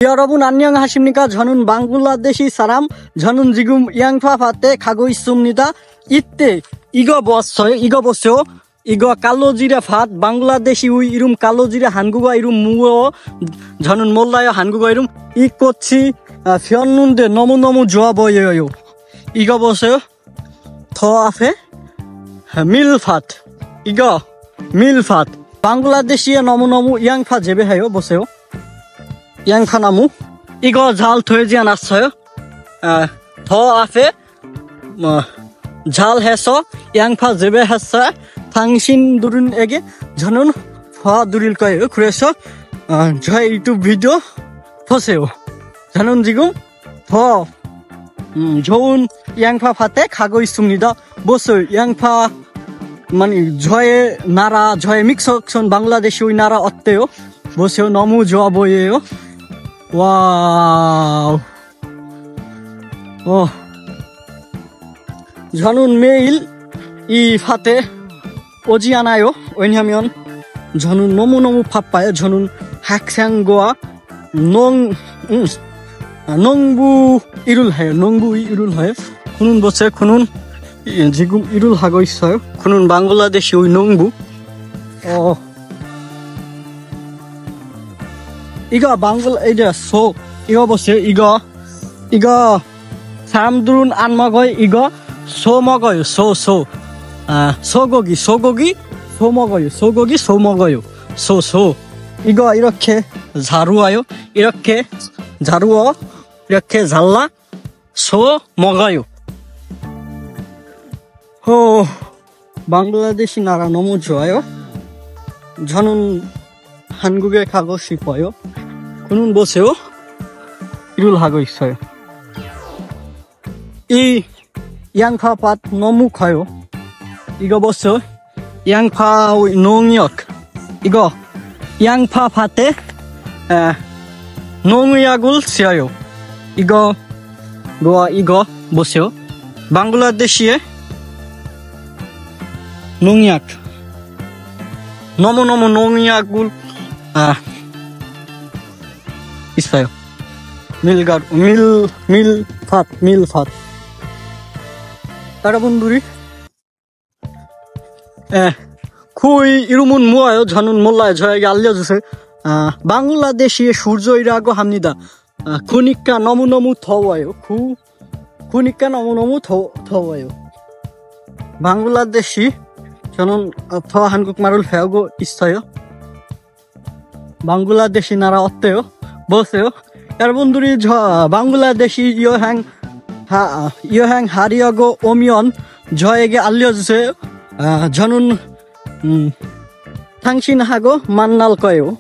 여러분 안녕하십니까? 저는 방글라데시 사람. 저는 지금 양파밭에 가고 있습니다. 이때 이거 봤어요? 이거 보세요. 이거 칼로지라 밭. 방글라데시 이름 칼로지라, 한국어 이름 뭐예요? 저는 몰라요, 한국어 이름. 이 꽃이 피었는데 너무너무 좋아 보여요. 이거 보세요. 더 앞에 밀밭. 이거 밀밭. 방글라데시에 너무너무 양파 재배해요. 보세요. 양파나무. 이거 잘 되지 않았어요? 더 앞에 잘 해서 양파 재배했어요. 당신들에게 저는 봐드릴 거예요. 그래서 저의 유튜브 비디오 보세요. 저는 지금 더 좋은 양파 밭에 가고 있습니다. 보세요. 양파 저의 나라, 저의 믹서션 방글라데시의 나라 어때요? 보세요. 너무 좋아 보여요. 와우. 저는 매일 이 밭에 오지 않아요. 왜냐면 저는 너무너무 바빠요. 저는 학생과 농부 일을 해요. 농부 일을 해요. 그는 보세요. 그는 지금 일을 하고 있어요. 그는 방글라데시의 농부. 이거 이거 보세요. 이거 사람들은 안 먹어요. 이거 소 먹어요. 소고기 먹어요. 소. 이거 이렇게 자루어요. 이렇게 자루어, 이렇게 잘라 소 먹어요. 방글라데시 나라 너무 좋아요. 저는 한국에 가고 싶어요. 그는 보세요. 일을 하고 있어요. 이 양파밭 너무 커요. 이거 보세요. 양파의 농약. 이거 양파밭에 농약을 써요. 이거 보세요. 방글라데시에 농약. 너무너무 농약을 있어요. 밀밭. 여러분들이 그의 이름은 뭐예요? 저는 몰라요. 저에게 알려주세요. 방글라데시의 수저이라고 합니다. 그니까 너무너무 더워요. 그니까 너무너무 더워요. 방글라데시, 저는 더 한국말을 배우고 있어요. 방글라데시 나라 어때요? 보세요. 여러분들이 저 방글라데시 여행하려고 오면 저에게 알려주세요. 저는 당신하고 만날 거예요.